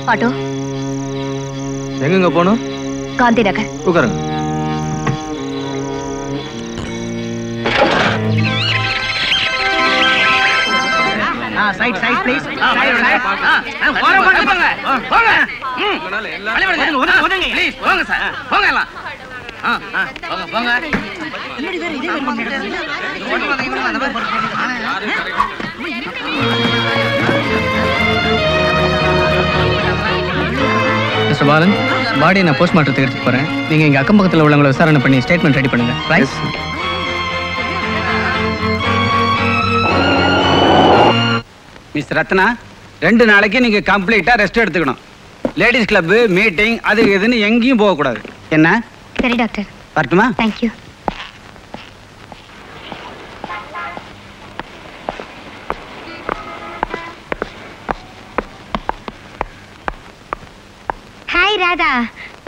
Auto. எங்க போகணும்? காந்தி நகர். உட்காருங்க. Side please. போங்க போங்க. ஒதுங்க ப்ளீஸ். போங்க சார். போங்க எல்லாம். போங்க போங்க. என்னடி வேற இதே மாதிரி பண்ணிட்டு மிஸ்டர் பாலன், பாடியை நான் போஸ்ட்மார்ட்டத்துக்கு எடுத்துட்டு போறேன். நீங்க இங்க அக்கம் பக்கத்தில் உள்ளவங்களை விசாரணை பண்ணி ஸ்டேட்மெண்ட் ரெடி பண்ணுங்க. ரைட்? மிஸ் ரத்னா, 2 நாளைக்கு நீங்க கம்ப்ளீட்டா ரெஸ்ட் எடுத்துக்கணும். லேடிஸ் கிளப் மீட்டிங் அது இதுன்னு எங்கேயும் போக கூடாது. என்ன? சரி டாக்டர். வரட்டுமா? Thank you. ஹாய் ராதா.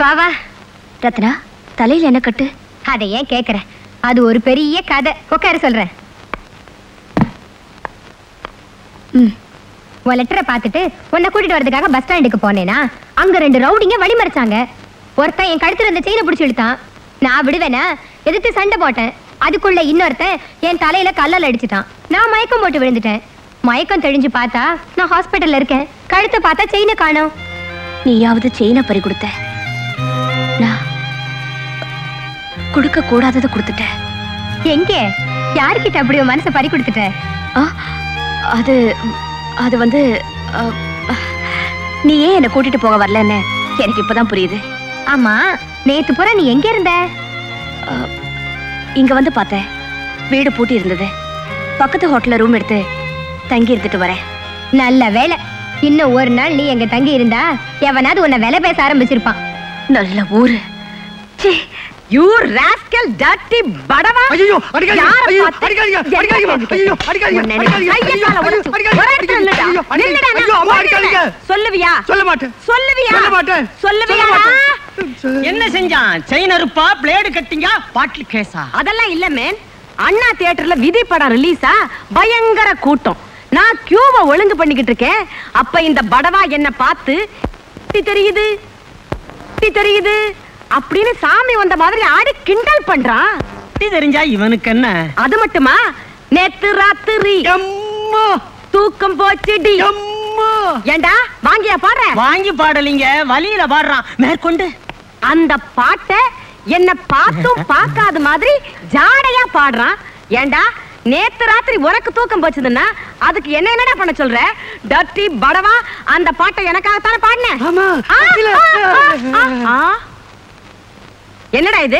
பாவா. ரத்னா, தலையில என்ன கட்டு? அதை ஏன் கேக்குற? அது ஒரு பெரிய கதை. உட்கார சொல்றேன். உன் லெட்டரை பார்த்துட்டு உன்னை கூட்டிட்டு வரதுக்காக பஸ் ஸ்டாண்டுக்கு போனேனா, அங்க 2 ரவுடிங்க வழி மறைச்சாங்க. ஒருத்தன் என் கழுத்துல இருந்த செயினை பிடிச்சி இழுத்தான். நான் விடுவேனா? எதிர்த்து சண்டை போட்டேன். அதுக்குள்ள இன்னொருத்தன் என் தலையில கல்லால் அடிச்சுட்டான். நான் மயக்கம் போட்டு விழுந்துட்டேன். மயக்கம் தெளிஞ்சு பார்த்தா நான் ஹாஸ்பிட்டல்ல இருக்கேன். கழுத்தை பார்த்தா செயினை காணோம். நீயாவது செயினை பறி கொடுத்த? நான் கொடுக்க கூடாததை கொடுத்துட்டேன். எங்கே? யாருக்கிட்ட அப்படி உன் மனசை பறி கொடுத்துட்ட? அது அது வந்து நீ ஏன் என்னை கூட்டிட்டு போக வரலன்னு எனக்கு இப்பதான் புரியுது. ஆமா, நேத்து பூரா நீ எங்க இருந்த? இங்க வந்து பார்த்தேன். வீடு பூட்டி இருந்தது. பக்கத்து ஹோட்டல்ல ரூம் எடுத்து தங்கி இருந்துட்டு வரேன். நல்ல வேலை. இன்னும் ஒரு நாள் நீ எங்க தங்கி இருந்தா எவனாவது உன்னை வேலை பேச ஆரம்பிச்சிருப்பான். நல்ல ஊரு. You rascal dirty badava. ஐயோ அடிக்காதீங்க. ஐயோ அடிக்காதீங்க. அடிக்காதீங்க. ஐயோ அடிக்காதீங்க. ஐயோ அம்மா அடிக்காதீங்க. சொல்லுவியா? சொல்ல மாட்டேன். சொல்லுவியா? சொல்ல மாட்டேன். சொல்லுவியா? என்ன செஞ்சான்? செயின் அறுப்பா, பிளேடு கட்டிங்க, பாட்டில் கேஸா? அதெல்லாம் இல்ல மேன். அண்ணா தியேட்டர்ல விதி படம் ரிலீஸா, பயங்கர கூட்டம். நான் கியூவை ஒழுங்கு பண்ணிக்கிட்டு இருக்கேன். அப்ப இந்த படவா என்ன பார்த்து தெரியுது தெரியுது அப்படின்னு சாமி வந்த மாதிரி ஆடி கிண்டல் பண்றான். தெரிஞ்சா இவனுக்கு என்ன? அது மட்டுமா, நேத்து ராத்திரி தூக்கம் போச்சுடி. ஏண்டா வாங்கியா பாடுற? வாங்கி பாடலிங்க, வலியில பாடுறான். மேற்கொண்டு அந்த பாட்டை என்ன பார்த்தும் பார்க்காத மாதிரி ஜாடையா பாடுறான். ஏண்டா நேத்து ராத்திரி உனக்கு தூக்கம் போச்சுதுன்னா அதுக்கு என்னடா பண்ண சொல்ற? டர்ட்டி படவா, அந்த பாட்டை எனக்காகத்தானே பாடினேன். என்னடா இது?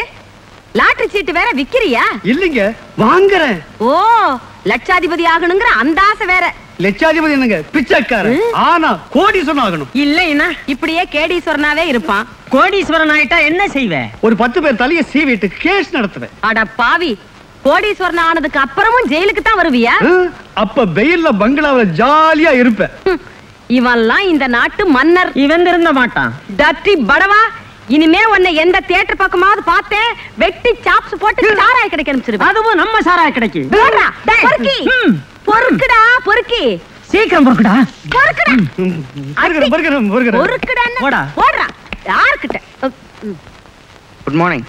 லாட்டரி சீட்டு வேற விக்கிறியா? இல்லைங்க, வாங்குறேன். ஓ, லட்சாதிபதி ஆகணுங்கிற அந்த ஆசை வேற. லட்சாதிபதி என்னங்க, பிச்சைக்காரன். ஆனா கோடீஸ்வரன் ஆகணும். இல்லைன்னா இப்படியே கேடீஸ்வரனாவே இருப்பான். கோடீஸ்வரன் ஆயிட்டா என்ன செய்வே? ஒரு 10 பேர் தலையை சீவிட்டு கேஸ் நடத்துவேன். அட பாவி, கோடீஸ்வரன் ஆனதுக்கு அப்புறமும் ஜெயிலுக்கு தான் வருவியா? அப்ப வெயில்ல பங்களாவில ஜாலியா இருப்பேன். இவன்லாம் இந்த நாட்டு மன்னர். இவன் இருந்த மாட்டான். டர்ட்டி படவா, இனிமே உன்னை எந்த தியேட்டர் பக்கமாவது பார்த்தேன், வெட்டி சாப்ஸ் போட்டு சாராய கிடைக்க அனுப்பிச்சிருவேன். அதுவும் நம்ம சாராய கிடைக்கு. பொறுக்குடா பொறுக்கி, சீக்கிரம் பொறுக்குடா. பொறுக்குடா. போடுறா யாருக்கிட்ட? Good morning.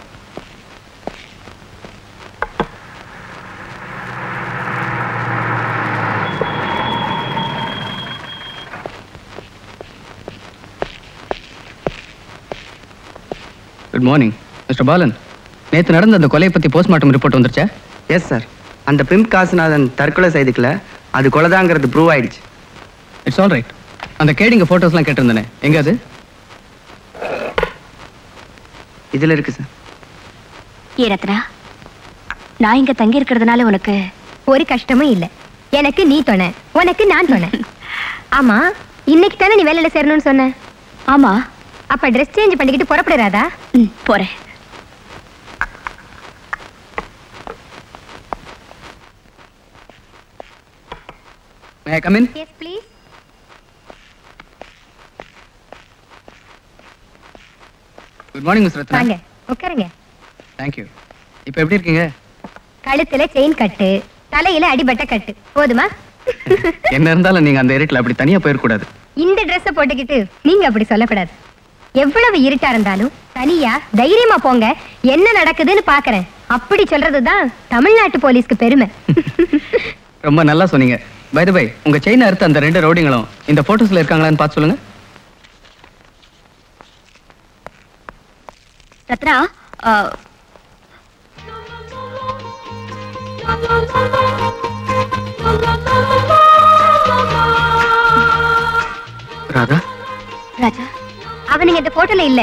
Good morning mister Balan. நேற்று நடந்த அந்த கொலையை பற்றி போஸ்ட்மார்ட்டம் ரிப்போர்ட் வந்துருச்சா? Yes sir. அந்த பிம்ப் காசுநாதன் தற்கொலை செய்துக்கல, அது கொலைதாங்கிறது ப்ரூவ் ஆயிடுச்சு. It's all right. அந்த கேடிங்க ஃபோட்டோஸ்லாம் கேட்டிருந்தேனே, எங்க அது? இதில் இருக்கு சார். ஏ ரத்னா, நான் இங்க தங்கி இருக்கிறதுனால உனக்கு ஒரு கஷ்டமும் இல்லை. எனக்கு நீ துணை, உனக்கு நான் துணை. ஆமா, இன்னைக்கு தானே நீ வேலையில சேரணும்னு சொன்ன? ஆமா. அப்ப ட்ரெஸ் சேஞ்ச் பண்ணிக்கிட்டு புறப்படுறாதா? போறேன். May I come in? Yes, please. Good morning miss Ratna. வாங்க உட்காருங்க. Thank you. இப்போ எப்படி இருக்கீங்க? கழுத்துல செயின் கட்டு, தலையில அடிபட்ட கட்டு. போதுமா? என்ன இருந்தாலும் நீங்க அந்த இருட்டில் அப்படி தனியா போயிடக்கூடாது. இந்த ட்ரெஸ்ஸை போட்டுக்கிட்டு நீங்க அப்படி சொல்லக்கூடாது. எவ்வளவு இருட்டா இருந்தாலும் தனியா தைரியமா போங்க, என்ன நடக்குதுன்னு பாக்குறேன் அப்படி சொல்றதுதான் தமிழ்நாட்டு போலீஸ்க்கு பெருமை. ரொம்ப நல்லா சொன்னீங்க. பை தி பை, உங்க செயின் அறுத்த அந்த 2 ரவுடிங்களும் இந்த போட்டோஸ்ல இருக்காங்களான்னு பார்த்து சொல்லுங்க. ரத்னா, ராதா, ராஜா அவனுங்க இந்த போட்டோல இல்ல.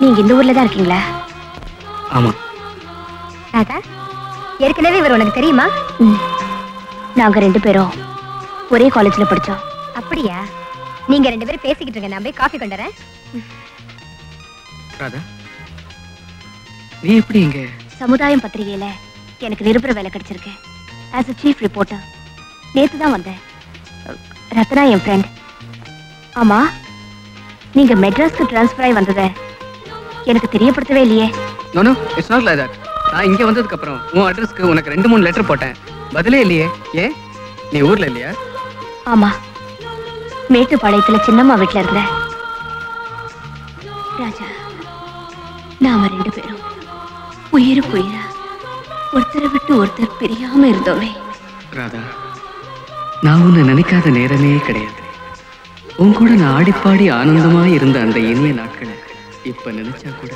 நீங்க இந்த ஊர்ல தான் இருக்கீங்களா? ஆமா. ராதா, ஏற்கனவே இவர் உனக்கு தெரியுமா? நாங்க 2 பேரும் ஒரே காலேஜ்ல படிச்சோம். அப்படியா? நீங்க 2 பேரும் பேசிக்கிட்டு இருங்க, நான் போய் காஃபி கொண்டு வரேன். ராதா, நீ எப்படி இங்க? சமுதாயம் பத்திரிகையில எனக்கு நிருபர வேலை கிடைச்சிருக்கு. ஆஸ் a சீஃப் ரிப்போர்ட்டர் நேத்து தான் வந்தேன். ரத்னா என் ஃப்ரெண்ட். ஆமா, நீங்க மெட்ராஸ்க்கு ட்ரான்ஸ்ஃபர் ஆகி வந்ததை எனக்கு தெரியப்படுத்தவே இல்லையே. No no, it's not like that. நான் இங்க வந்ததுக்கு அப்புறம் உன் அட்ரஸ்க்கு உனக்கு 2-3 லெட்டர் போட்டேன், பதிலே இல்லையே. ஏன், நீ ஊர்ல இல்லையா? ஆமா, மேட்டுப்பாளையத்துல சின்னம்மா வீட்டுல இருந்தேன். ராஜா, நாம 2 பேரும் உயிருக்கு உயிரா ஒருத்தரை விட்டு ஒருத்தர் பிரியாம இருந்தோமே. ராதா, நான் உன்னை நினைக்காத நேரமே கிடையாது. உன் கூட நான் ஆடிப்பாடி ஆனந்தமா இருந்த அந்த இனிய நாட்களை இப்ப நினைச்சா கூட